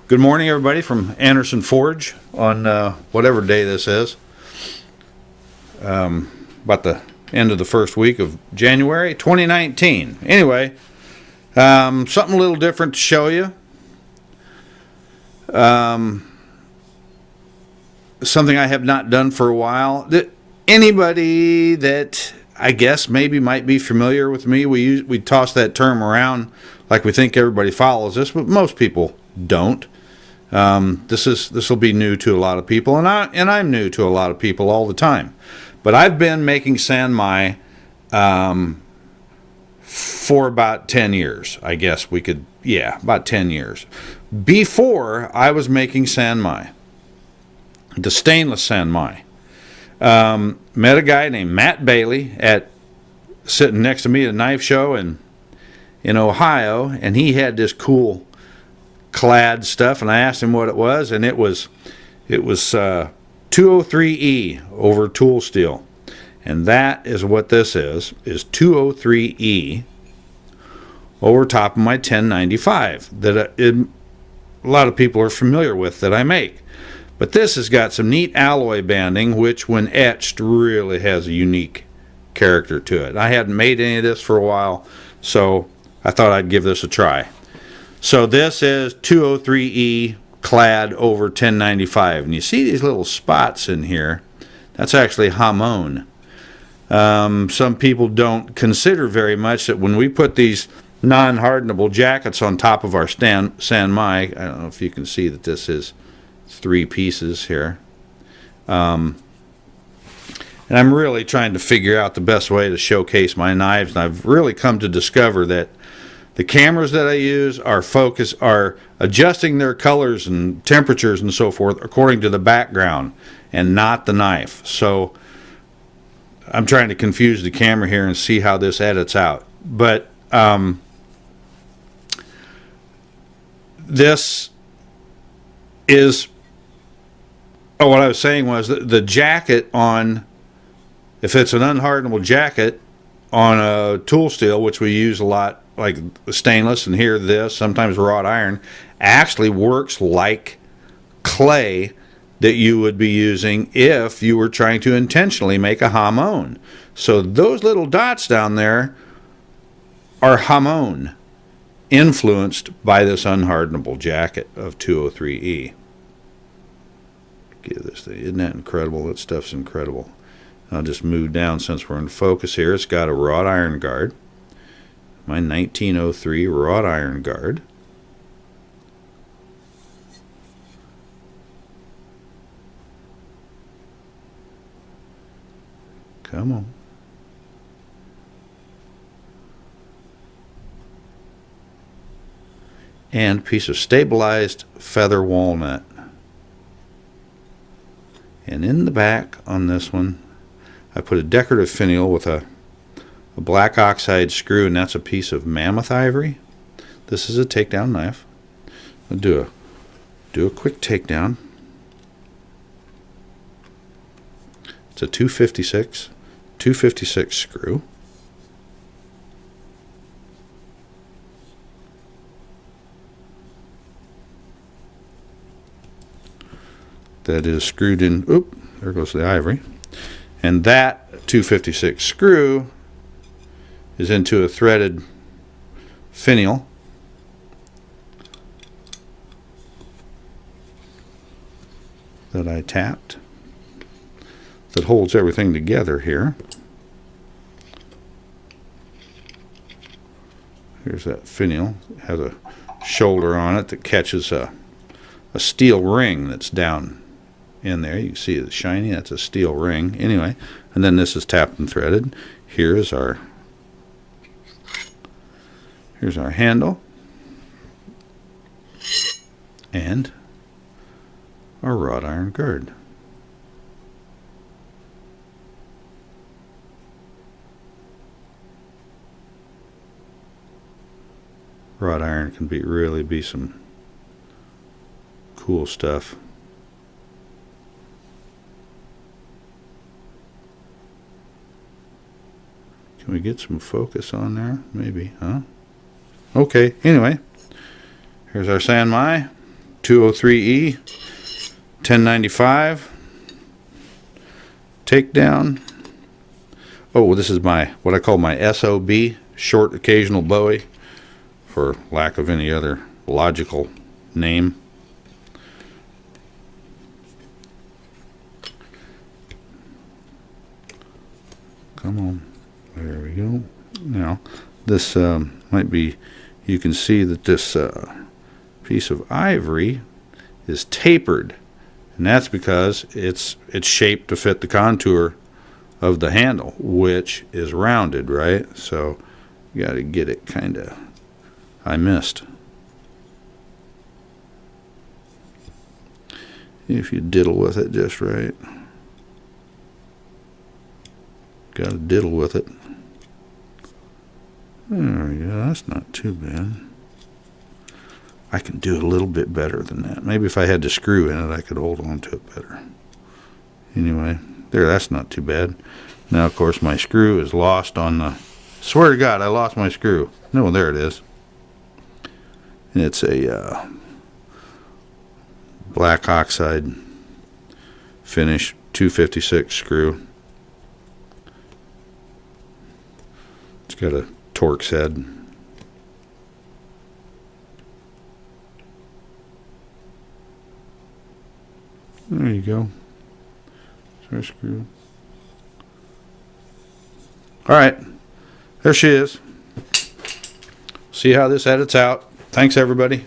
Good morning, everybody, from Anderson Forge on whatever day this is. About the end of the first week of January 2019. Anyway, something a little different to show you. Something I have not done for a while. Anybody that I guess maybe might be familiar with me, we toss that term around like we think everybody follows this, but most people don't. This will be new to a lot of people, and I'm new to a lot of people all the time. But I've been making San-Mai for about 10 years. I guess about 10 years. Before I was making San-Mai, the stainless San-Mai, met a guy named Matt Bailey sitting next to me at a knife show in Ohio, and he had this cool clad stuff, and I asked him what it was, and it was 203E over tool steel, and that is what this is 203E over top of my 1095 that a lot of people are familiar with that I make. But this has got some neat alloy banding, which when etched really has a unique character to it. I hadn't made any of this for a while, so I thought I'd give this a try. So this is 203E clad over 1095. And you see these little spots in here. That's actually hamon. Some people don't consider very much that when we put these non-hardenable jackets on top of our San-Mai, I don't know if you can see that this is 3 pieces here. And I'm really trying to figure out the best way to showcase my knives. And I've really come to discover that the cameras that I use are adjusting their colors and temperatures and so forth according to the background and not the knife. So I'm trying to confuse the camera here and see how this edits out. But this is what I was saying was the jacket on, if it's an unhardenable jacket on a tool steel, which we use a lot, like stainless, and here this, sometimes wrought iron, actually works like clay that you would be using if you were trying to intentionally make a hamon. So those little dots down there are hamon, influenced by this unhardenable jacket of 203E. Give this thing, isn't that incredible? That stuff's incredible. I'll just move down since we're in focus here. It's got a wrought iron guard. My 1903 wrought iron guard. Come on. And a piece of stabilized feather walnut. And in the back on this one, I put a decorative finial with a black oxide screw, and that's a piece of mammoth ivory. This is a takedown knife. I'll do a quick takedown. It's a 256 screw. That is screwed in. Oop, there goes the ivory. And that 256 screw is into a threaded finial. That I tapped. That holds everything together here. Here's that finial. It has a shoulder on it that catches a steel ring that's down in there. You can see it's shiny. That's a steel ring. Anyway, and then this is tapped and threaded. Here's our handle and our wrought iron guard. Wrought iron can really be some cool stuff. Can we get some focus on there? Maybe, huh? Okay, anyway, here's our San-Mai. 203E, 1095, takedown. Oh, this is what I call my S.O.B, short Occasional Bowie, for lack of any other logical name. Come on, there we go. Now this might be, you can see that this piece of ivory is tapered, and that's because it's shaped to fit the contour of the handle, which is rounded, right? So you got to get it kind of, I missed. If you diddle with it just right. Got to diddle with it. There we go. That's not too bad. I can do it a little bit better than that. Maybe if I had the screw in it, I could hold on to it better. Anyway, there, that's not too bad. Now, of course, my screw is lost on the... Swear to God, I lost my screw. No, there it is. And it's a black oxide finish 256 screw. It's got a Torx head. There you go. There's our screw. Alright, there she is. See how this edits out. Thanks, everybody.